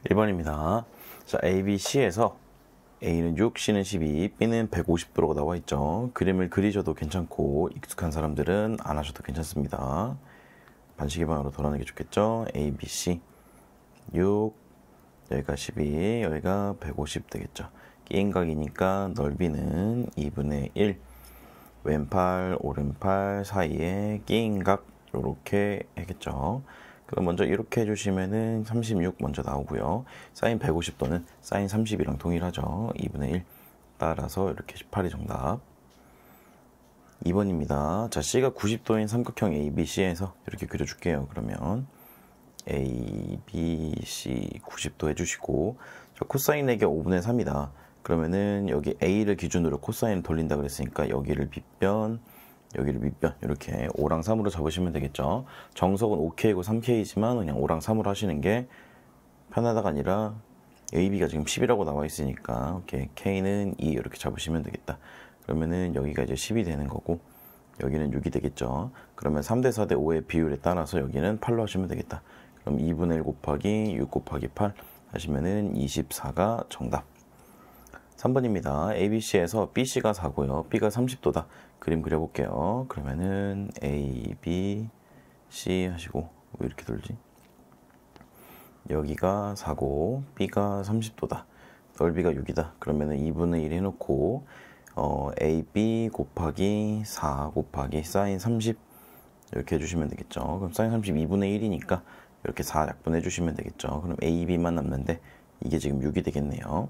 1번입니다. 자, A, B, C에서 A는 6, C는 12, B는 150도라고 나와 있죠. 그림을 그리셔도 괜찮고 익숙한 사람들은 안 하셔도 괜찮습니다. 반시계 방향으로 돌아가는 게 좋겠죠. A, B, C 6, 여기가 12, 여기가 150 되겠죠. 끼인각이니까 넓이는 2분의 1, 왼팔, 오른팔 사이에 끼인각 이렇게 하겠죠. 그럼 먼저 이렇게 해주시면은 36 먼저 나오고요. 사인 150도는 사인 30이랑 동일하죠. 2분의 1 따라서 이렇게 18이 정답. 2번입니다. 자, C가 90도인 삼각형 ABC에서 이렇게 그려줄게요. 그러면 ABC 90도 해주시고, 자, 코사인 내기 5분의 3이다. 그러면은 여기 A를 기준으로 코사인을 돌린다 그랬으니까 여기를 빗변, 여기를 밑변, 이렇게 5랑 3으로 잡으시면 되겠죠. 정석은 5K이고 3K이지만 그냥 5랑 3으로 하시는 게 편하다가 아니라 AB가 지금 10이라고 나와 있으니까 이렇게 K는 2 이렇게 잡으시면 되겠다. 그러면은 여기가 이제 10이 되는 거고 여기는 6이 되겠죠. 그러면 3대 4대 5의 비율에 따라서 여기는 8로 하시면 되겠다. 그럼 2분의 1 곱하기 6 곱하기 8 하시면은 24가 정답. 3번입니다. ABC에서 BC가 4고요. B가 30도다. 그림 그려볼게요. 그러면은 A, B, C 하시고 왜 이렇게 돌지? 여기가 4고 B가 30도다. 넓이가 6이다. 그러면은 2분의 1 해놓고 AB 곱하기 4 곱하기 사인 30 이렇게 해주시면 되겠죠. 그럼 사인 30 2분의 1이니까 이렇게 4 약분해 주시면 되겠죠. 그럼 AB만 남는데 이게 지금 6이 되겠네요.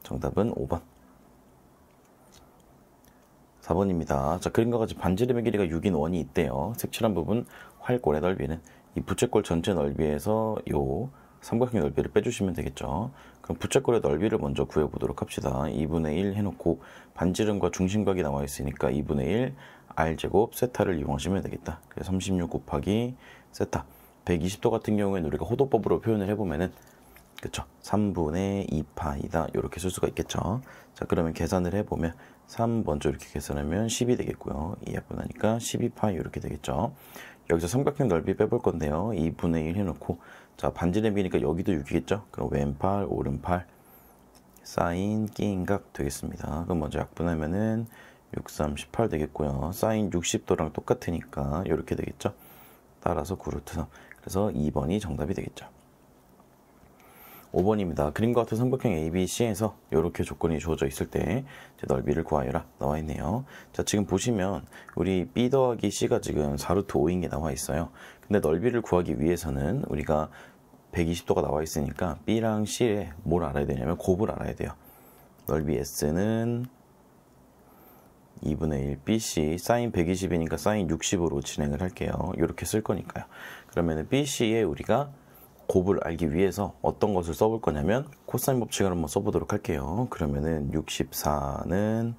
정답은 5번. 4번입니다. 자, 그림과 같이 반지름의 길이가 6인 원이 있대요. 색칠한 부분 활골의 넓이는 이 부채꼴 전체 넓이에서 요 삼각형 넓이를 빼주시면 되겠죠. 그럼 부채꼴의 넓이를 먼저 구해보도록 합시다. 2분의 1 해놓고 반지름과 중심각이 나와 있으니까 2분의 1 R제곱 세타를 이용하시면 되겠다. 그래서 36 곱하기 세타 120도 같은 경우에는 우리가 호도법으로 표현을 해보면은 그쵸? 3분의 2파이다. 이렇게 쓸 수가 있겠죠. 자, 그러면 계산을 해보면 3 먼저 이렇게 계산하면 10이 되겠고요. 2 약분하니까 12파이 이렇게 되겠죠. 여기서 삼각형 넓이 빼볼 건데요. 2분의 1 해놓고 자, 반지름이니까 여기도 6이겠죠. 그럼 왼팔, 오른팔 사인 끼인각 되겠습니다. 그럼 먼저 약분하면은 6, 3, 18 되겠고요. 사인 60도랑 똑같으니까 이렇게 되겠죠. 따라서 9루트 3. 그래서 2번이 정답이 되겠죠. 5번입니다. 그림과 같은 삼각형 ABC에서 이렇게 조건이 주어져 있을 때 넓이를 구하여라 나와 있네요. 자, 지금 보시면 우리 B 더하기 C가 지금 4루트 5인 게 나와 있어요. 근데 넓이를 구하기 위해서는 우리가 120도가 나와 있으니까 B랑 C에 뭘 알아야 되냐면 곱을 알아야 돼요. 넓이 S는 2분의 1 BC 사인 120이니까 사인 60으로 진행을 할게요. 이렇게 쓸 거니까요. 그러면 BC에 우리가 곱을 알기 위해서 어떤 것을 써볼 거냐면 코사인 법칙을 한번 써보도록 할게요. 그러면은 64는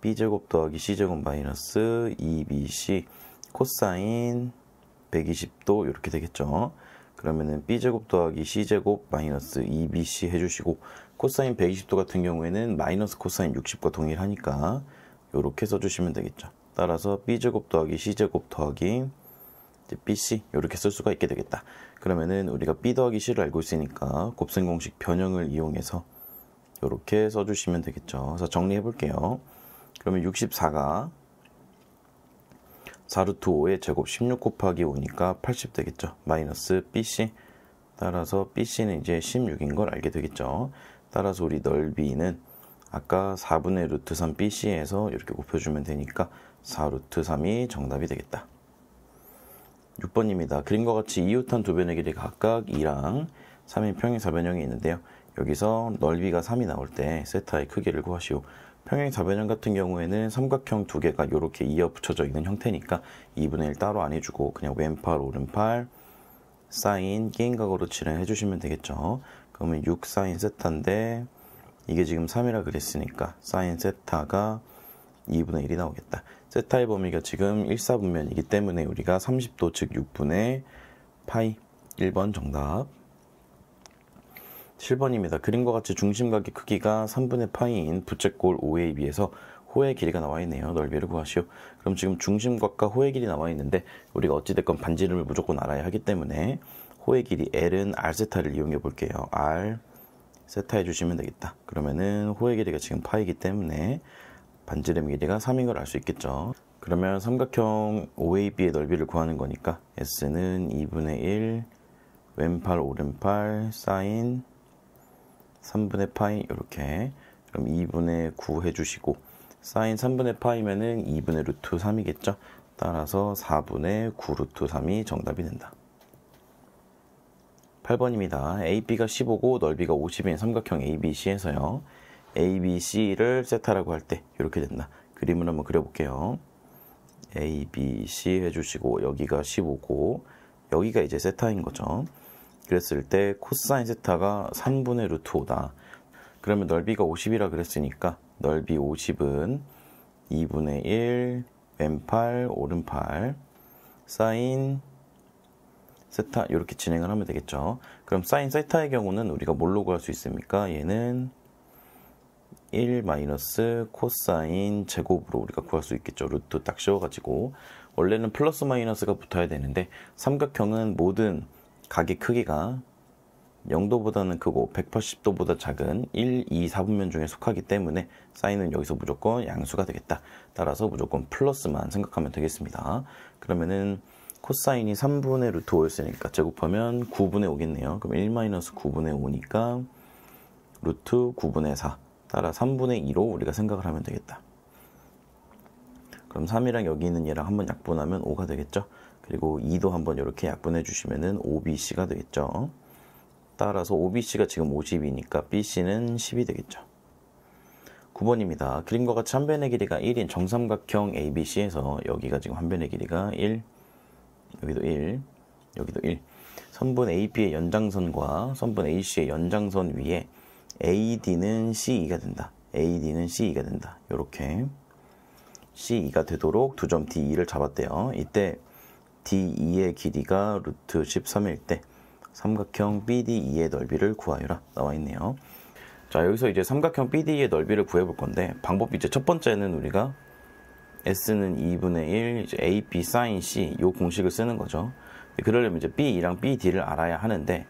B제곱 더하기 C제곱 마이너스 2BC 코사인 120도 이렇게 되겠죠. 그러면은 B제곱 더하기 C제곱 마이너스 2BC 해주시고 코사인 120도 같은 경우에는 마이너스 코사인 60과 동일하니까 이렇게 써주시면 되겠죠. 따라서 B제곱 더하기 C제곱 더하기 BC 이렇게 쓸 수가 있게 되겠다. 그러면은 우리가 B 더하기 C를 알고 있으니까 곱셈 공식 변형을 이용해서 이렇게 써주시면 되겠죠. 그래서 정리해 볼게요. 그러면 64가 4루트 5의 제곱 16 곱하기 5니까 80 되겠죠. 마이너스 BC 따라서 BC는 이제 16인 걸 알게 되겠죠. 따라서 우리 넓이는 아까 4분의 루트 3 BC에서 이렇게 곱해주면 되니까 4루트 3이 정답이 되겠다. 6번입니다. 그림과 같이 이웃한 두 변의 길이 각각 2랑 3의 평행사변형이 있는데요. 여기서 넓이가 3이 나올 때 세타의 크기를 구하시오. 평행사변형 같은 경우에는 삼각형 두 개가 이렇게 이어 붙여져 있는 형태니까 2분의 1 따로 안 해주고 그냥 왼팔, 오른팔 사인 끼인각으로 진행해 주시면 되겠죠. 그러면 6 사인 세타인데 이게 지금 3이라 그랬으니까 사인 세타가 2분의 1이 나오겠다. 세타의 범위가 지금 1사분면이기 때문에 우리가 30도 즉 6분의 파이 1번 정답. 7번입니다. 그림과 같이 중심각의 크기가 3분의 파이인 부채꼴 OA에 비해서 호의 길이가 나와 있네요. 넓이를 구하시오. 그럼 지금 중심각과 호의 길이 나와 있는데 우리가 어찌됐건 반지름을 무조건 알아야 하기 때문에 호의 길이 L은 R 세타를 이용해 볼게요. R 세타 해주시면 되겠다. 그러면은 호의 길이가 지금 파이기 때문에 반지름 길이가 3인 걸 알 수 있겠죠. 그러면 삼각형 OAB의 넓이를 구하는 거니까 S는 2분의 1 왼팔 오른팔 사인 3분의 파이 이렇게. 그럼 2분의 9 해주시고 사인 3분의 파이면은 2분의 루트 3이겠죠. 따라서 4분의 9 루트 3이 정답이 된다. 8번입니다. AB가 15고 넓이가 50인 삼각형 ABC에서요. ABC를 세타라고 할 때 이렇게 된다. 그림을 한번 그려볼게요. ABC 해주시고 여기가 15고 여기가 이제 세타인 거죠. 그랬을 때 코사인 세타가 3분의 루트 5다. 그러면 넓이가 50이라 그랬으니까 넓이 50은 2분의 1 왼팔 오른팔 사인 세타 이렇게 진행을 하면 되겠죠. 그럼 사인 세타의 경우는 우리가 뭘로 구할 수 있습니까? 얘는 1 마이너스 코사인 제곱으로 우리가 구할 수 있겠죠. 루트 딱 씌워가지고 원래는 플러스 마이너스가 붙어야 되는데 삼각형은 모든 각의 크기가 0도보다는 크고 180도보다 작은 1, 2, 4분면 중에 속하기 때문에 사인은 여기서 무조건 양수가 되겠다. 따라서 무조건 플러스만 생각하면 되겠습니다. 그러면은 코사인이 3분의 루트 5였으니까 제곱하면 9분의 5겠네요. 그럼 1 마이너스 9분의 5니까 루트 9분의 4 따라 3분의 2로 우리가 생각을 하면 되겠다. 그럼 3이랑 여기 있는 얘랑 한번 약분하면 5가 되겠죠. 그리고 2도 한번 이렇게 약분해 주시면은 5BC가 되겠죠. 따라서 OBC가 지금 50이니까 BC는 10이 되겠죠. 9번입니다. 그림과 같이 한 변의 길이가 1인 정삼각형 ABC에서 여기가 지금 한 변의 길이가 1, 여기도 1, 여기도 1. 선분 AB의 연장선과 선분 AC의 연장선 위에 AD는 C2가 된다. AD는 C2가 된다. 이렇게 C2가 되도록 두 점 D2를 잡았대요. 이때 D2의 길이가 루트 13일 때 삼각형 BDE의 넓이를 구하여라 나와 있네요. 자, 여기서 이제 삼각형 BDE의 넓이를 구해 볼 건데 방법 이제 첫 번째는 우리가 S는 2분의 1 이제 AP sin C 요 공식을 쓰는 거죠. 그러려면 이제 B랑 BD를 알아야 하는데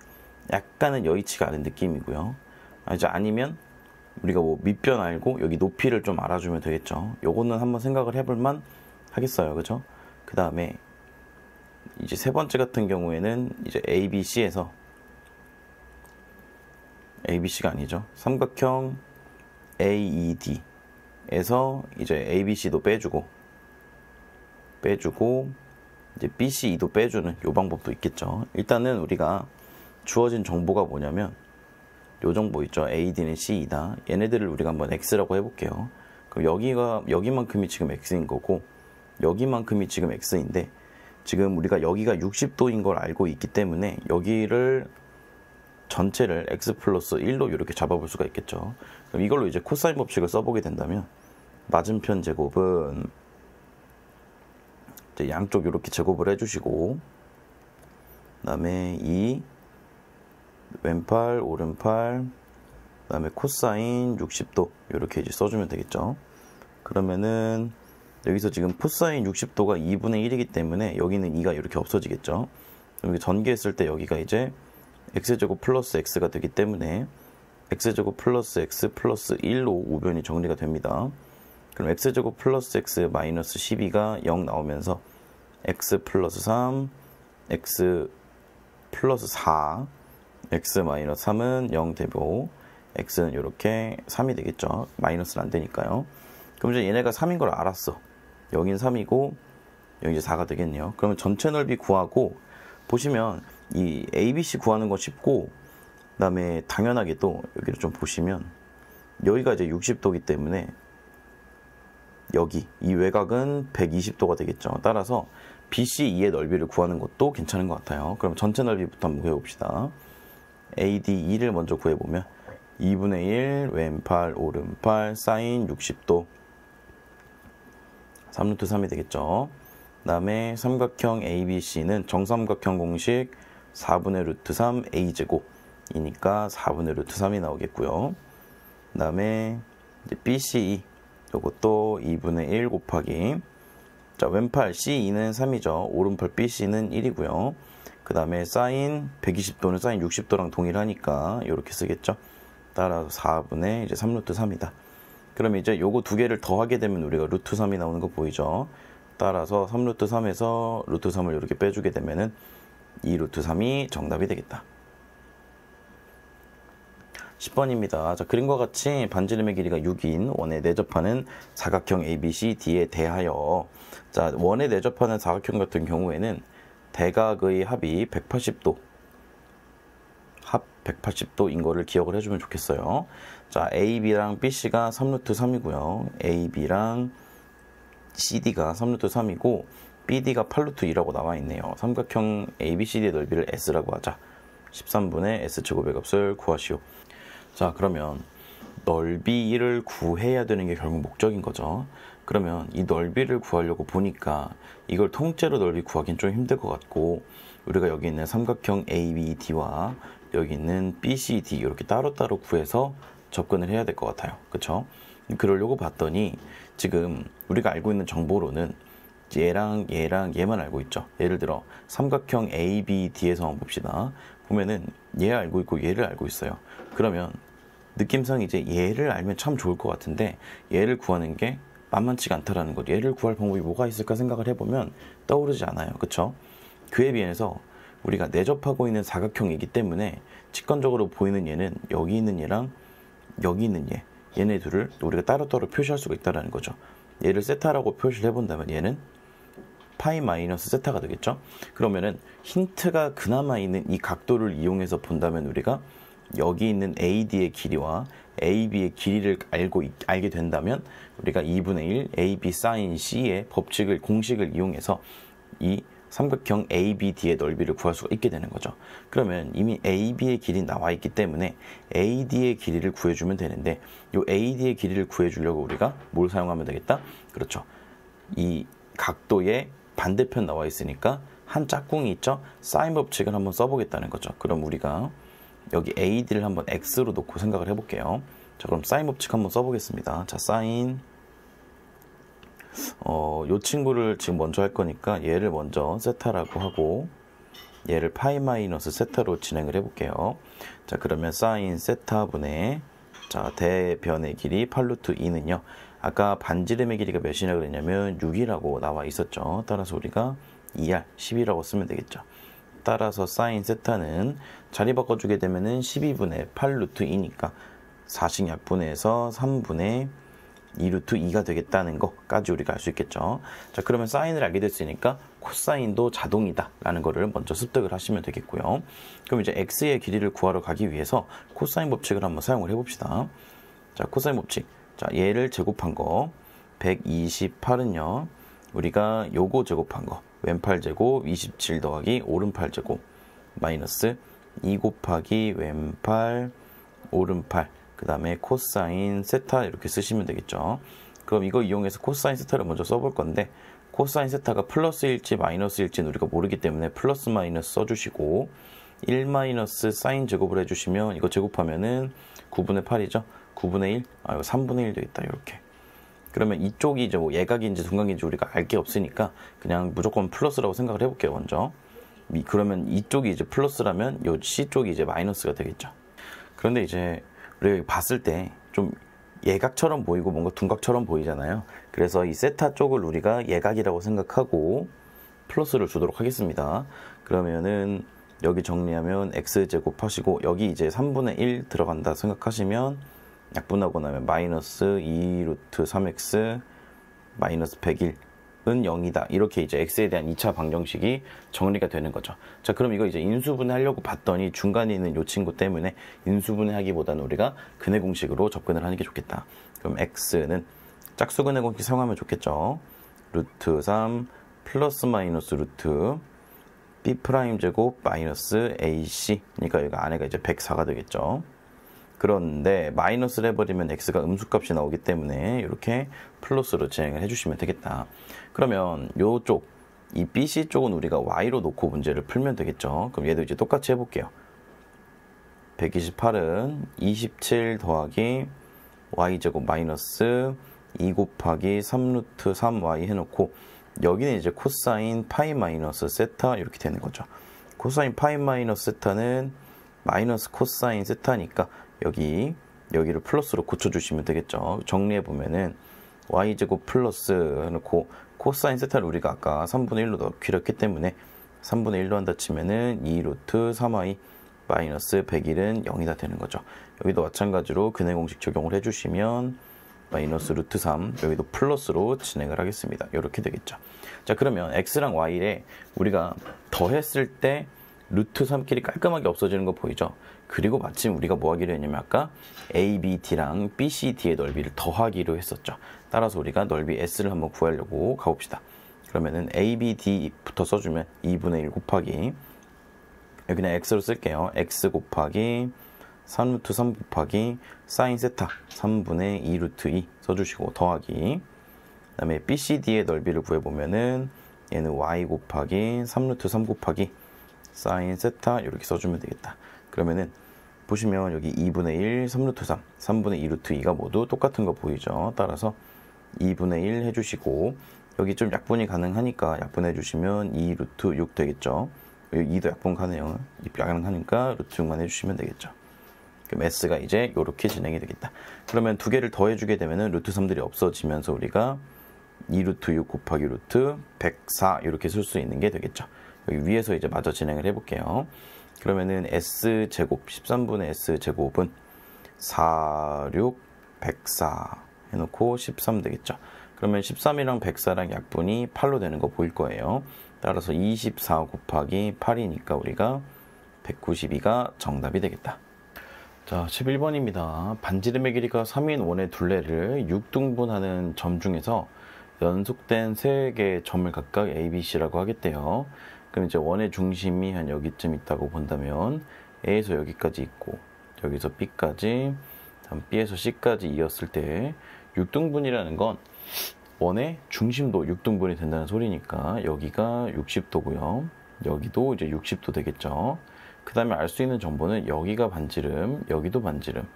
약간은 여의치가 않은 느낌이고요. 이제 아니면 우리가 뭐 밑변 알고 여기 높이를 좀 알아주면 되겠죠. 요거는 한번 생각을 해볼만 하겠어요, 그죠? 그 다음에 이제 세 번째 같은 경우에는 이제 ABC에서 ABC가 아니죠. 삼각형 AED에서 이제 ABC도 빼주고 이제 BCE도 빼주는 요 방법도 있겠죠. 일단은 우리가 주어진 정보가 뭐냐면 요 정보 있죠. AD는 C이다. 얘네들을 우리가 한번 X라고 해볼게요. 그럼 여기만큼이 지금 X인 거고 여기만큼이 지금 X인데 지금 우리가 여기가 60도인 걸 알고 있기 때문에 여기를 전체를 x 플러스 1로 이렇게 잡아볼 수가 있겠죠. 그럼 이걸로 이제 코사인 법칙을 써보게 된다면 맞은편 제곱은 이제 양쪽 이렇게 제곱을 해주시고 그다음에 2 왼팔 오른팔 그다음에 코사인 60도 이렇게 이제 써주면 되겠죠. 그러면은 여기서 지금 코사인 60도가 2분의 1이기 때문에 여기는 2가 이렇게 없어지겠죠. 그럼 전개했을 때 여기가 이제 x제곱 플러스 x가 되기 때문에 x제곱 플러스 x 플러스 1로 우변이 정리가 됩니다. 그럼 x제곱 플러스 x 마이너스 12가 0 나오면서 x 플러스 3, x 플러스 4, x 마이너스 3은 0 되고 x는 이렇게 3이 되겠죠. 마이너스는 안 되니까요. 그럼 이제 얘네가 3인 걸 알았어. 여긴 3이고 여기 이제 4가 되겠네요. 그러면 전체 넓이 구하고 보시면 이 ABC 구하는 거 쉽고 그 다음에 당연하게도 여기를 좀 보시면 여기가 이제 60도이기 때문에 여기 이 외곽은 120도가 되겠죠. 따라서 BCE의 넓이를 구하는 것도 괜찮은 것 같아요. 그럼 전체 넓이부터 한번 구해봅시다. ADE를 먼저 구해보면 2분의 1 왼팔 오른팔 사인 60도 3루트 3이 되겠죠. 그 다음에 삼각형 ABC는 정삼각형 공식 4분의 루트 3 A제곱이니까 4분의 루트 3이 나오겠고요. 그 다음에 BCE 이것도 2분의 1 곱하기 자, 왼팔 C2는 3이죠. 오른팔 BC는 1이고요. 그 다음에 사인 120도는 사인 60도랑 동일하니까 이렇게 쓰겠죠. 따라서 4분의 이제 3루트 3이다. 그러면 이제 요거 두 개를 더하게 되면 우리가 루트 3이 나오는 거 보이죠? 따라서 3루트 3에서 루트 3을 이렇게 빼주게 되면은 2루트 3이 정답이 되겠다. 10번입니다. 자, 그림과 같이 반지름의 길이가 6인 원에 내접하는 사각형 ABCD에 대하여, 자, 원에 내접하는 사각형 같은 경우에는 대각의 합이 180도, 합 180도인 거를 기억을 해주면 좋겠어요. 자, AB랑 BC가 3루트 3이고요. AB랑 CD가 3루트 3이고 BD가 8루트 2라고 나와 있네요. 삼각형 ABCD의 넓이를 S라고 하자. 13분의 S제곱의 값을 구하시오. 자, 그러면 넓이를 구해야 되는 게 결국 목적인 거죠. 그러면 이 넓이를 구하려고 보니까 이걸 통째로 넓이 구하기는 좀 힘들 것 같고, 우리가 여기 있는 삼각형 ABD와 여기 있는 BCD 이렇게 따로따로 구해서 접근을 해야 될 것 같아요. 그쵸? 그러려고 봤더니 지금 우리가 알고 있는 정보로는 얘랑 얘만 알고 있죠. 예를 들어 삼각형 ABD에서 한번 봅시다. 보면은 얘 알고 있고 얘를 알고 있어요. 그러면 느낌상 이제 얘를 알면 참 좋을 것 같은데 얘를 구하는 게 만만치가 않다라는 것. 얘를 구할 방법이 뭐가 있을까 생각을 해보면 떠오르지 않아요. 그쵸? 그에 비해서 우리가 내접하고 있는 사각형이기 때문에 직관적으로 보이는 얘는 여기 있는 얘랑 여기 있는 얘네 둘을 우리가 따로따로 표시할 수가 있다는 거죠. 얘를 세타라고 표시를 해본다면 얘는 파이 마이너스 세타가 되겠죠. 그러면은 힌트가 그나마 있는 이 각도를 이용해서 본다면 우리가 여기 있는 AD의 길이와 AB의 길이를 알게 된다면 우리가 2분의 1 AB sin C의 공식을 이용해서 이 삼각형 ABD의 넓이를 구할 수가 있게 되는 거죠. 그러면 이미 AB의 길이 나와 있기 때문에 AD의 길이를 구해주면 되는데, 이 AD의 길이를 구해주려고 우리가 뭘 사용하면 되겠다? 그렇죠. 이 각도의 반대편 나와 있으니까 한 짝꿍이 있죠? 사인 법칙을 한번 써보겠다는 거죠. 그럼 우리가 여기 AD를 한번 X로 놓고 생각을 해볼게요. 자, 그럼 사인 법칙 한번 써보겠습니다. 자, 사인 요 친구를 지금 먼저 할 거니까 얘를 먼저 세타라고 하고 얘를 파이 마이너스 세타로 진행을 해볼게요. 자, 그러면 사인 세타분의 자 대변의 길이 8루트 2는요. 아까 반지름의 길이가 몇이나 그랬냐면 6이라고 나와 있었죠. 따라서 우리가 2R 10이라고 쓰면 되겠죠. 따라서 사인 세타는 자리 바꿔주게 되면은 12분의 8루트 2니까 4식 약분해서 3분의 2루트 2가 되겠다는 것까지 우리가 알 수 있겠죠. 자, 그러면 사인을 알게 됐으니까 코사인도 자동이다 라는 거를 먼저 습득을 하시면 되겠고요. 그럼 이제 x의 길이를 구하러 가기 위해서 코사인 법칙을 한번 사용을 해봅시다. 자, 코사인 법칙. 자, 얘를 제곱한 거 128은요. 우리가 요거 제곱한 거 왼팔 제곱 27 더하기 오른팔 제곱 마이너스 2 곱하기 왼팔 오른팔 그 다음에 코사인 세타 이렇게 쓰시면 되겠죠. 그럼 이거 이용해서 코사인 세타를 먼저 써볼 건데, 코사인 세타가 플러스일지 마이너스일지는 우리가 모르기 때문에 플러스 마이너스 써주시고 1 마이너스 사인 제곱을 해주시면 이거 제곱하면은 9분의 8이죠. 9분의 1, 이거 3분의 1 되겠다. 이렇게. 그러면 이쪽이 이제 뭐 예각인지 둔각인지 우리가 알 게 없으니까 그냥 무조건 플러스라고 생각을 해볼게요. 먼저. 그러면 이쪽이 이제 플러스라면 요 C 쪽이 이제 마이너스가 되겠죠. 그런데 이제 우리가 봤을 때 좀 예각처럼 보이고 뭔가 둔각처럼 보이잖아요. 그래서 이 세타 쪽을 우리가 예각이라고 생각하고 플러스를 주도록 하겠습니다. 그러면은 여기 정리하면 x제곱 하시고 여기 이제 3분의 1 들어간다 생각하시면 약분하고 나면 마이너스 2루트 3x 마이너스 101은 0이다. 이렇게 이제 x에 대한 2차 방정식이 정리가 되는 거죠. 자, 그럼 이거 이제 인수분해 하려고 봤더니 중간에 있는 이 친구 때문에 인수분해 하기보다는 우리가 근해 공식으로 접근을 하는 게 좋겠다. 그럼 x는 짝수근해 공식 사용하면 좋겠죠. 루트 3 플러스 마이너스 루트 b 프라임 제곱 마이너스 ac. 그러니까 여기가 안에가 이제 104가 되겠죠. 그런데 마이너스를 해버리면 x가 음수값이 나오기 때문에 이렇게 플러스로 진행을 해주시면 되겠다. 그러면 요쪽 이 BC 쪽은 우리가 y로 놓고 문제를 풀면 되겠죠. 그럼 얘도 이제 똑같이 해볼게요. 128은 27 더하기 y제곱 마이너스 2 곱하기 3루트 3y 해놓고 여기는 이제 코사인 파이 마이너스 세타 이렇게 되는 거죠. 코사인 파이 마이너스 세타는 마이너스 코사인 세타니까 여기를 플러스로 고쳐주시면 되겠죠. 정리해보면은 y제곱 플러스 해놓고 코사인 세타를 우리가 아까 3분의 1로 넣기로 했기 때문에 3분의 1로 한다 치면은 2루트 3y 마이너스 101은 0이다 되는 거죠. 여기도 마찬가지로 근해 공식 적용을 해주시면 마이너스 루트 3 여기도 플러스로 진행을 하겠습니다. 이렇게 되겠죠. 자, 그러면 x랑 y에 우리가 더했을 때 루트 3끼리 깔끔하게 없어지는 거 보이죠? 그리고 마침 우리가 뭐 하기로 했냐면 아까 a, b, d랑 b, c, d의 넓이를 더하기로 했었죠. 따라서 우리가 넓이 s를 한번 구하려고 가봅시다. 그러면은 a, b, d부터 써주면 2분의 1 곱하기 여기는 x로 쓸게요. x 곱하기 3루트 3 곱하기 사인 세타 3분의 2 루트 2 써주시고 더하기 그 다음에 BCD의 넓이를 구해보면은 얘는 y 곱하기 3루트 3 곱하기 사인 세타 이렇게 써주면 되겠다. 그러면은 보시면 여기 2분의 1, 3루트 3, 3분의 2 루트 2가 모두 똑같은 거 보이죠? 따라서 2분의 1 해주시고 여기 좀 약분이 가능하니까 약분해 주시면 2 루트 6 되겠죠? 여기 2도 약분 가네요. 가능하니까 루트 6만 해주시면 되겠죠. 그럼 S가 이제 이렇게 진행이 되겠다. 그러면 두 개를 더해주게 되면은 루트 3들이 없어지면서 우리가 2 루트 6 곱하기 루트 104 이렇게 쓸 수 있는 게 되겠죠. 여기 위에서 이제 마저 진행을 해볼게요. 그러면은 S제곱 13분의 S제곱은 4, 6, 104 해놓고 13 되겠죠. 그러면 13이랑 104랑 약분이 8로 되는 거 보일 거예요. 따라서 24 곱하기 8이니까 우리가 192가 정답이 되겠다. 자, 11번입니다. 반지름의 길이가 3인 원의 둘레를 6등분하는 점 중에서 연속된 3개의 점을 각각 A, B, C라고 하겠대요. 그럼 이제 원의 중심이 한 여기쯤 있다고 본다면 A에서 여기까지 있고 여기서 B까지 다음 B에서 C까지 이었을 때 6등분이라는 건 원의 중심도 6등분이 된다는 소리니까 여기가 60도고요. 여기도 이제 60도 되겠죠. 그 다음에 알 수 있는 정보는 여기가 반지름, 여기도 반지름,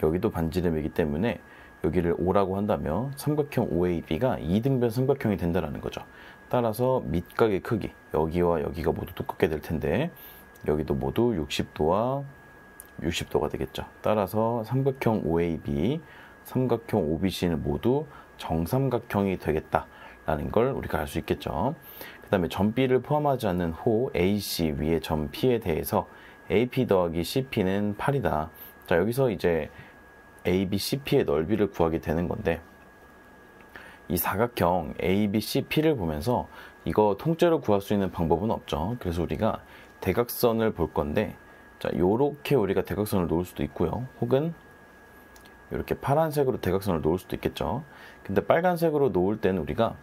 여기도 반지름이기 때문에 여기를 O라고 한다면 삼각형 OAB가 2등변 삼각형이 된다는 거죠. 따라서 밑각의 크기, 여기와 여기가 모두 똑같게 될 텐데 여기도 모두 60도와 60도가 되겠죠. 따라서 삼각형 OAB, 삼각형 OBC는 모두 정삼각형이 되겠다라는 걸 우리가 알 수 있겠죠. 그 다음에 점 B를 포함하지 않는 호 AC 위의 점 P에 대해서 AP 더하기 CP는 8이다. 자, 여기서 이제 ABCP의 넓이를 구하게 되는 건데 이 사각형 ABCP를 보면서 이거 통째로 구할 수 있는 방법은 없죠. 그래서 우리가 대각선을 볼 건데 자, 요렇게 우리가 대각선을 놓을 수도 있고요. 혹은 이렇게 파란색으로 대각선을 놓을 수도 있겠죠. 근데 빨간색으로 놓을 때는 우리가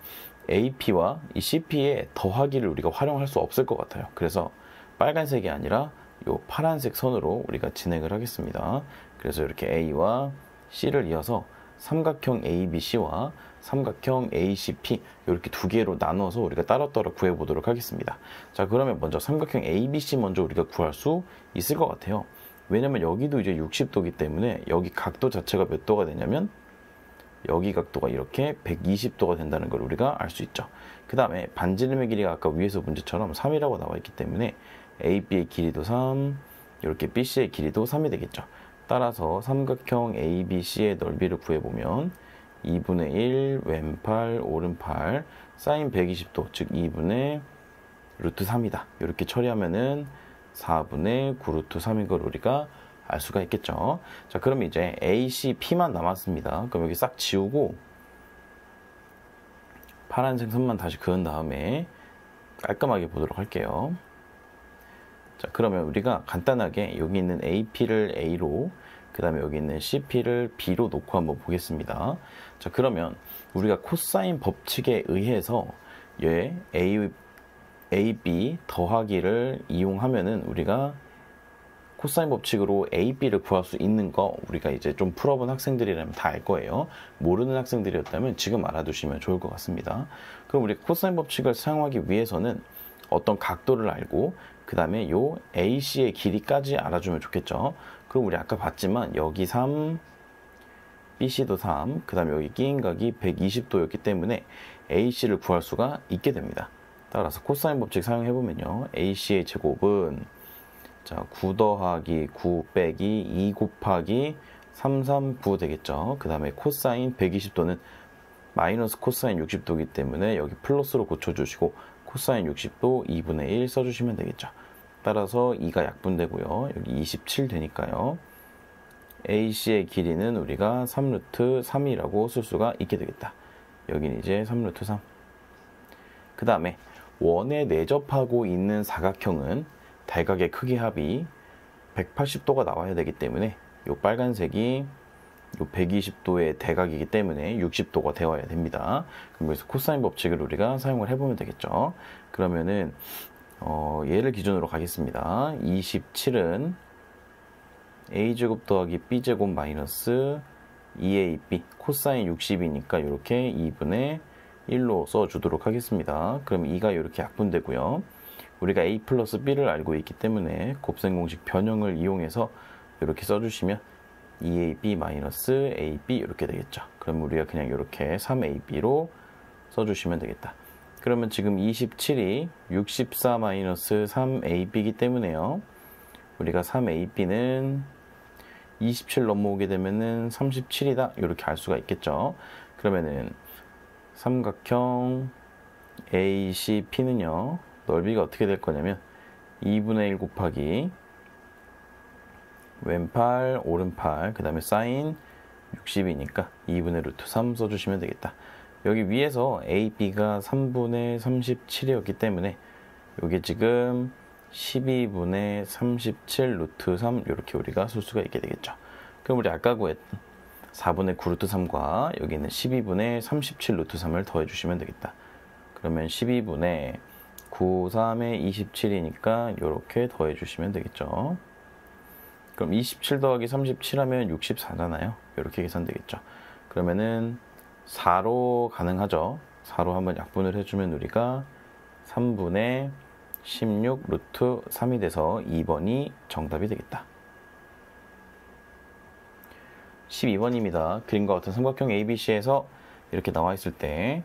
AP와 이 CP의 더하기를 우리가 활용할 수 없을 것 같아요. 그래서 빨간색이 아니라 이 파란색 선으로 우리가 진행을 하겠습니다. 그래서 이렇게 A와 C를 이어서 삼각형 ABC와 삼각형 ACP 이렇게 두 개로 나눠서 우리가 따로따로 구해보도록 하겠습니다. 자, 그러면 먼저 삼각형 ABC 먼저 우리가 구할 수 있을 것 같아요. 왜냐면 여기도 이제 60도이기 때문에 여기 각도 자체가 몇 도가 되냐면 여기 각도가 이렇게 120도가 된다는 걸 우리가 알 수 있죠. 그 다음에 반지름의 길이가 아까 위에서 문제처럼 3이라고 나와 있기 때문에 AB의 길이도 3, 이렇게 BC의 길이도 3이 되겠죠. 따라서 삼각형 ABC의 넓이를 구해보면 2분의 1 왼팔 오른팔 사인 120도 즉 2분의 루트 3이다. 이렇게 처리하면은 4분의 9 루트 3인 걸 우리가 알 수가 있겠죠. 자, 그럼 이제 ACP만 남았습니다. 그럼 여기 싹 지우고 파란색 선만 다시 그은 다음에 깔끔하게 보도록 할게요. 자, 그러면 우리가 간단하게 여기 있는 AP를 A로 그 다음에 여기 있는 CP를 B로 놓고 한번 보겠습니다. 자, 그러면 우리가 코사인 법칙에 의해서 얘 AB 더하기를 이용하면은 우리가 코사인 법칙으로 AB를 구할 수 있는 거 우리가 이제 좀 풀어본 학생들이라면 다 알 거예요. 모르는 학생들이었다면 지금 알아두시면 좋을 것 같습니다. 그럼 우리 코사인 법칙을 사용하기 위해서는 어떤 각도를 알고 그 다음에 요 AC의 길이까지 알아주면 좋겠죠. 그럼 우리 아까 봤지만 여기 3, BC도 3, 그 다음에 여기 끼인 각이 120도였기 때문에 AC를 구할 수가 있게 됩니다. 따라서 코사인 법칙 사용해보면요. AC의 제곱은 자, 9 더하기 9 빼기 2 곱하기 339 되겠죠. 그 다음에 코사인 120도는 마이너스 코사인 60도이기 때문에 여기 플러스로 고쳐주시고 코사인 60도 2분의 1 써주시면 되겠죠. 따라서 2가 약분되고요. 여기 27 되니까요. AC의 길이는 우리가 3루트 3이라고 쓸 수가 있게 되겠다. 여기는 이제 3루트 3. 그 다음에 원에 내접하고 있는 사각형은 대각의 크기 합이 180도가 나와야 되기 때문에 이 빨간색이 이 120도의 대각이기 때문에 60도가 되어야 됩니다. 그럼 여기서 코사인 법칙을 우리가 사용을 해보면 되겠죠. 그러면은 얘를 기준으로 가겠습니다. 27은 a제곱 더하기 b제곱 마이너스 2ab 코사인 60이니까 이렇게 2분의 1로 써주도록 하겠습니다. 그럼 2가 이렇게 약분되고요. 우리가 a 플러스 b를 알고 있기 때문에 곱셈 공식 변형을 이용해서 이렇게 써주시면 2ab 마이너스 ab 이렇게 되겠죠. 그럼 우리가 그냥 이렇게 3ab로 써주시면 되겠다. 그러면 지금 27이 64 마이너스 3ab이기 때문에요. 우리가 3ab는 27 넘어오게 되면은 37이다 이렇게 알 수가 있겠죠. 그러면은 삼각형 ACP는요 넓이가 어떻게 될 거냐면 2분의 1 곱하기 왼팔 오른팔 그 다음에 사인 60이니까 2분의 루트 3 써주시면 되겠다. 여기 위에서 AB가 3분의 37이었기 때문에 여기 지금 12분의 37 루트 3 이렇게 우리가 쓸 수가 있게 되겠죠. 그럼 우리 아까 구했던 4분의 9 루트 3과 여기는 12분의 37 루트 3을 더해 주시면 되겠다. 그러면 12분의 9, 3에 27이니까 이렇게 더해 주시면 되겠죠. 그럼 27 더하기 37 하면 64잖아요. 이렇게 계산되겠죠. 그러면은 4로 가능하죠. 4로 한번 약분을 해주면 우리가 3분의 16 루트 3이 돼서 2번이 정답이 되겠다. 12번입니다. 그림과 같은 삼각형 ABC에서 이렇게 나와 있을 때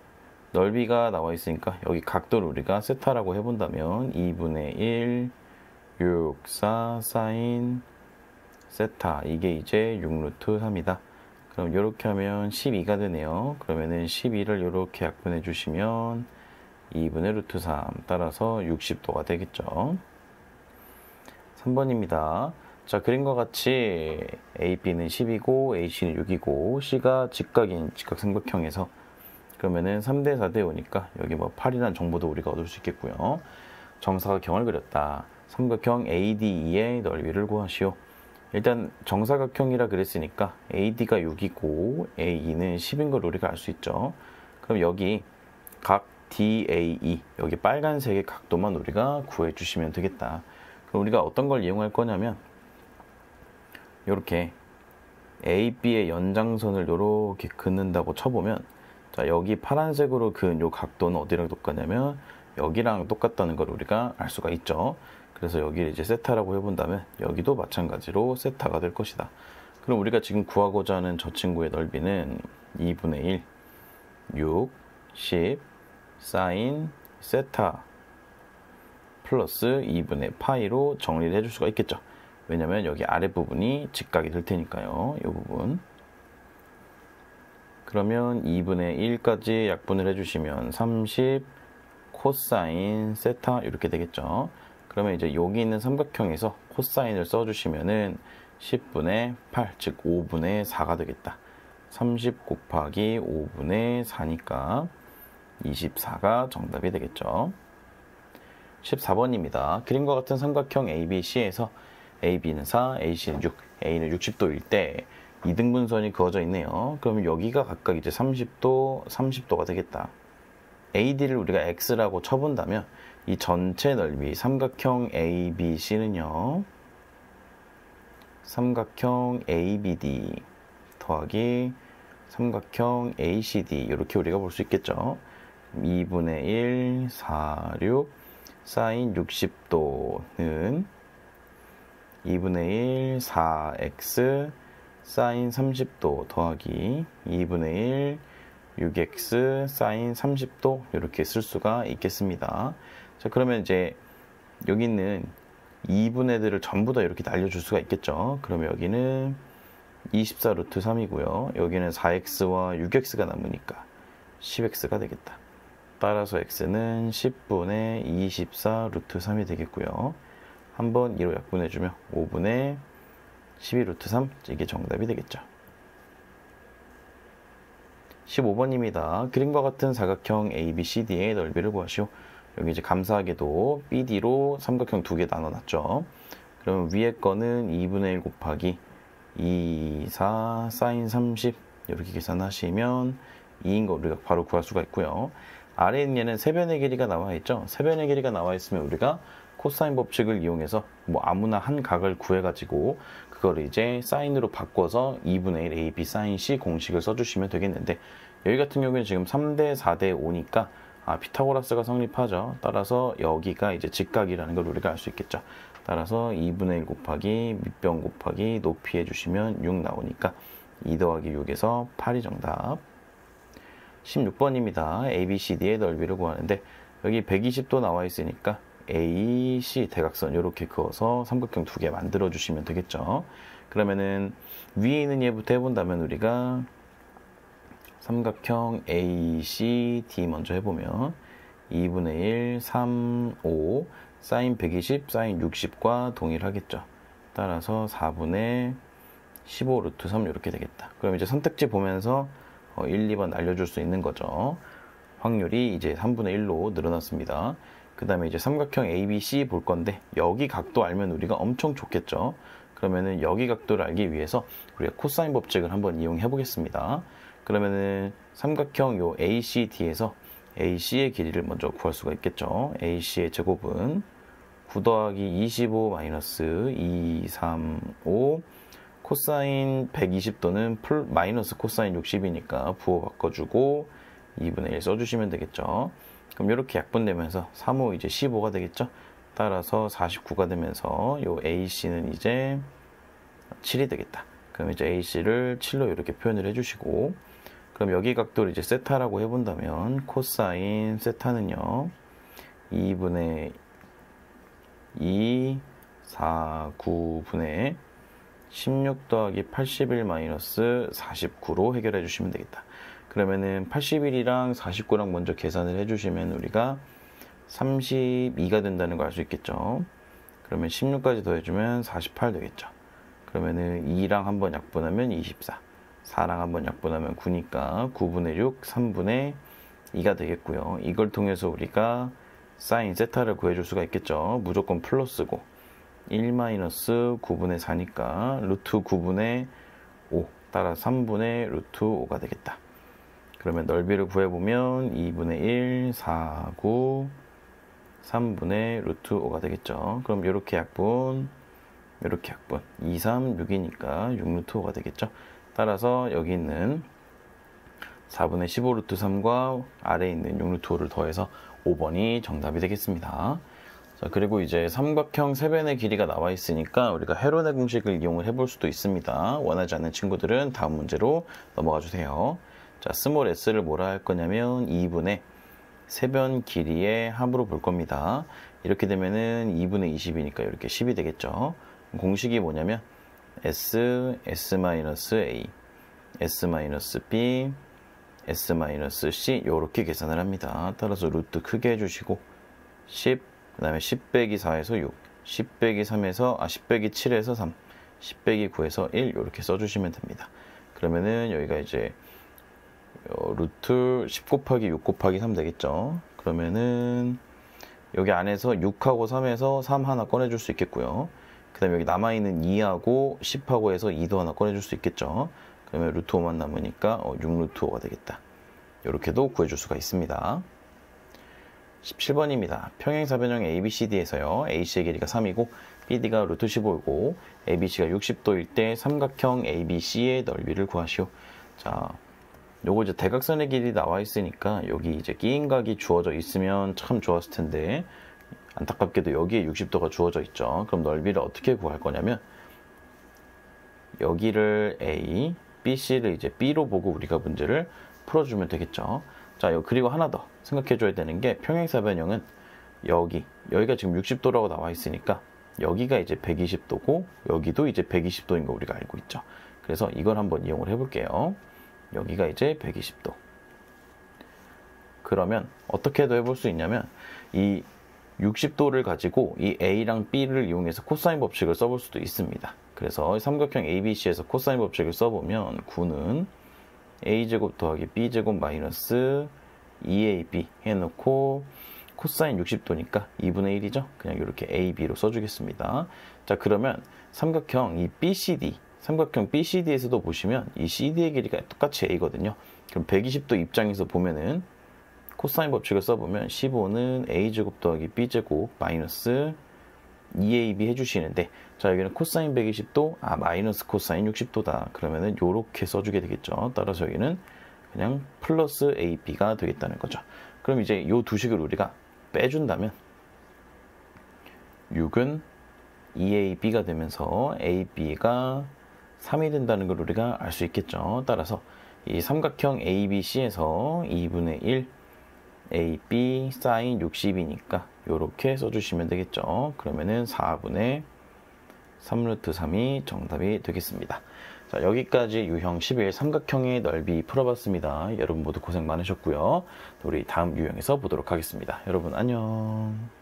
넓이가 나와 있으니까 여기 각도를 우리가 세타라고 해본다면 2분의 1, 6, 4, 사인 세타 이게 이제 6루트 3이다. 그럼 이렇게 하면 12가 되네요. 그러면은 12를 이렇게 약분해 주시면 2분의 루트 3 따라서 60도가 되겠죠. 3번입니다. 자, 그림과 같이 AB는 10이고 AC는 6이고 C가 직각인 직각삼각형에서 그러면은 3대 4대 5니까 여기 뭐 8이라는 정보도 우리가 얻을 수 있겠고요. 정사각형을 그렸다. 삼각형 ADE의 넓이를 구하시오. 일단 정사각형이라 그랬으니까 AD가 6이고 AE는 10인 걸 우리가 알 수 있죠. 그럼 여기 각 DAE 여기 빨간색의 각도만 우리가 구해 주시면 되겠다. 그럼 우리가 어떤 걸 이용할 거냐면 이렇게 AB의 연장선을 이렇게 긋는다고 쳐보면 자 여기 파란색으로 그은 요 각도는 어디랑 똑같냐면 여기랑 똑같다는 걸 우리가 알 수가 있죠. 그래서 여기를 이제 세타라고 해본다면 여기도 마찬가지로 세타가 될 것이다. 그럼 우리가 지금 구하고자 하는 저 친구의 넓이는 2분의 1, 6, 10, 사인 세타 플러스 2분의 파이로 정리를 해줄 수가 있겠죠. 왜냐면 여기 아랫부분이 직각이 될 테니까요. 이 부분. 그러면 2분의 1까지 약분을 해주시면 30 코사인 세타 이렇게 되겠죠. 그러면 이제 여기 있는 삼각형에서 코사인을 써주시면은 10분의 8, 즉 5분의 4가 되겠다. 30 곱하기 5분의 4니까 24가 정답이 되겠죠. 14번입니다. 그림과 같은 삼각형 ABC에서 AB는 4, AC는 6, A는 60도일 때 이등분선이 그어져 있네요. 그러면 여기가 각각 이제 30도, 30도가 되겠다. AD를 우리가 X라고 쳐본다면 이 전체 넓이 삼각형 ABC는요. 삼각형 ABD 더하기 삼각형 ACD 이렇게 우리가 볼 수 있겠죠. 2분의 1, 4, 6 사인 60도는 2분의 1, 4x 사인 30도 더하기 2분의 1, 6x 사인 30도 이렇게 쓸 수가 있겠습니다. 자, 그러면 이제 여기 있는 2분의들을 전부 다 이렇게 날려줄 수가 있겠죠. 그러면 여기는 24 루트 3이고요. 여기는 4x와 6x가 남으니까 10x가 되겠다. 따라서 x는 10분의 24 루트 3이 되겠고요. 한번 2로 약분해주면 5분의 12 루트 3, 이게 정답이 되겠죠. 15번입니다. 그림과 같은 사각형 ABCD의 넓이를 구하시오. 여기 이제 감사하게도 BD로 삼각형 두 개 나눠놨죠. 그러면 위에 거는 2분의 1 곱하기 2, 4, 사인 30 이렇게 계산하시면 2인 거 우리가 바로 구할 수가 있고요. 아래에 있는 얘는 세변의 길이가 나와 있죠. 세변의 길이가 나와 있으면 우리가 코사인 법칙을 이용해서 뭐 아무나 한 각을 구해가지고 그거를 이제 사인으로 바꿔서 2분의 1 AB 사인 C 공식을 써주시면 되겠는데, 여기 같은 경우에는 지금 3대 4대 5니까 피타고라스가 성립하죠. 따라서 여기가 이제 직각이라는 걸 우리가 알 수 있겠죠. 따라서 2분의 1 곱하기 밑변 곱하기 높이 해주시면 6 나오니까 2 더하기 6에서 8이 정답. 16번입니다. ABCD의 넓이를 구하는데 여기 120도 나와 있으니까 AC 대각선 이렇게 그어서 삼각형 두 개 만들어 주시면 되겠죠. 그러면은 위에 있는 얘부터 해본다면 우리가 삼각형 ACD 먼저 해보면 2분의 1, 3, 5 사인 120, 사인 60과 동일하겠죠. 따라서 4분의 15 루트 3 이렇게 되겠다. 그럼 이제 선택지 보면서 1, 2번 알려줄 수 있는 거죠. 확률이 이제 3분의 1로 늘어났습니다. 그 다음에 이제 삼각형 ABC 볼 건데 여기 각도 알면 우리가 엄청 좋겠죠. 그러면은 여기 각도를 알기 위해서 우리가 코사인 법칙을 한번 이용해 보겠습니다. 그러면은 삼각형 요 ACD에서 AC의 길이를 먼저 구할 수가 있겠죠. AC의 제곱은 9 더하기 25 마이너스 2, 3, 5 코사인 120도는 마이너스 코사인 60이니까 부호 바꿔주고 2분의 1 써주시면 되겠죠. 그럼 이렇게 약분되면서 3, 5 이제 15가 되겠죠. 따라서 49가 되면서 요 AC는 이제 7이 되겠다. 그럼 이제 AC를 7로 이렇게 표현을 해주시고, 그럼 여기 각도를 이제 세타라고 해본다면 코사인 세타는요 2분의 2, 4, 9분의 16 더하기 81 마이너스 49로 해결해 주시면 되겠다. 그러면은 81이랑 49랑 먼저 계산을 해주시면 우리가 32가 된다는 걸 알 수 있겠죠. 그러면 16까지 더해주면 48 되겠죠. 그러면은 2랑 한번 약분하면 24, 4랑 한번 약분하면 9니까 9분의 6, 3분의 2가 되겠고요. 이걸 통해서 우리가 사인 세타를 구해줄 수가 있겠죠. 무조건 플러스고 1 마이너스 9분의 4니까 루트 9분의 5 따라 3분의 루트 5가 되겠다. 그러면 넓이를 구해보면 2분의 1, 4, 9, 3분의 루트 5가 되겠죠. 그럼 이렇게 약분, 이렇게 약분 2, 3, 6이니까 6 루트 5가 되겠죠. 따라서 여기 있는 4분의 15 루트 3과 아래에 있는 6 루트 5를 더해서 5번이 정답이 되겠습니다. 자, 그리고 이제 삼각형 세변의 길이가 나와 있으니까 우리가 헤론의 공식을 이용을 해볼 수도 있습니다. 원하지 않는 친구들은 다음 문제로 넘어가 주세요. 자, 스몰 s를 뭐라 할 거냐면 2분의 세변 길이의 합으로 볼 겁니다. 이렇게 되면은 2분의 20이니까 이렇게 10이 되겠죠. 공식이 뭐냐면 s, s-a, s-b, s-c 이렇게 계산을 합니다. 따라서 루트 크게 해주시고 10, 그 다음에 10 빼기 4에서 6, 10 빼기 3에서 10 빼기 7에서 3, 10 빼기 9에서 1 이렇게 써주시면 됩니다. 그러면은 여기가 이제 루트 10 곱하기 6 곱하기 3 되겠죠. 그러면은 여기 안에서 6하고 3에서 3 하나 꺼내줄 수 있겠고요. 그 다음에 여기 남아있는 2하고 10하고 해서 2도 하나 꺼내줄 수 있겠죠. 그러면 루트 5만 남으니까 6 루트 5가 되겠다. 이렇게도 구해줄 수가 있습니다. 17번입니다. 평행사변형 ABCD에서요. AC의 길이가 3이고 BD가 루트 15이고 ABC가 60도일 때 삼각형 ABC의 넓이를 구하시오. 자, 요거 이제 대각선의 길이 나와 있으니까 여기 이제 끼인각이 주어져 있으면 참 좋았을 텐데 안타깝게도 여기에 60도가 주어져 있죠. 그럼 넓이를 어떻게 구할 거냐면 여기를 A, BC를 이제 B로 보고 우리가 문제를 풀어주면 되겠죠. 자, 그리고 하나 더 생각해줘야 되는 게 평행사변형은 여기가 지금 60도라고 나와 있으니까 여기가 이제 120도고 여기도 이제 120도인 거 우리가 알고 있죠. 그래서 이걸 한번 이용을 해볼게요. 여기가 이제 120도. 그러면 어떻게도 해볼 수 있냐면 이 60도를 가지고 이 A랑 B를 이용해서 코사인 법칙을 써볼 수도 있습니다. 그래서 삼각형 ABC에서 코사인 법칙을 써보면 9는 A제곱 더하기 B제곱 마이너스 2AB 해놓고 코사인 60도니까 2분의 1이죠. 그냥 이렇게 AB로 써주겠습니다. 자, 그러면 삼각형 이 BCD, 삼각형 BCD에서도 보시면 이 CD의 길이가 똑같이 A거든요. 그럼 120도 입장에서 보면은 코사인 법칙을 써보면 15는 A제곱 더하기 B제곱 마이너스 2AB 해주시는데, 자, 여기는 코사인 120도, 마이너스 코사인 60도다. 그러면은 요렇게 써주게 되겠죠. 따라서 여기는 그냥 플러스 AB가 되겠다는 거죠. 그럼 이제 요 두 식을 우리가 빼준다면 6은 2AB가 되면서 AB가 3이 된다는 걸 우리가 알 수 있겠죠. 따라서 이 삼각형 ABC에서 2분의 1 AB 사인 60이니까 이렇게 써주시면 되겠죠. 그러면은 4분의 3루트 3이 정답이 되겠습니다. 자, 여기까지 유형 11 삼각형의 넓이 풀어봤습니다. 여러분 모두 고생 많으셨고요. 우리 다음 유형에서 보도록 하겠습니다. 여러분 안녕.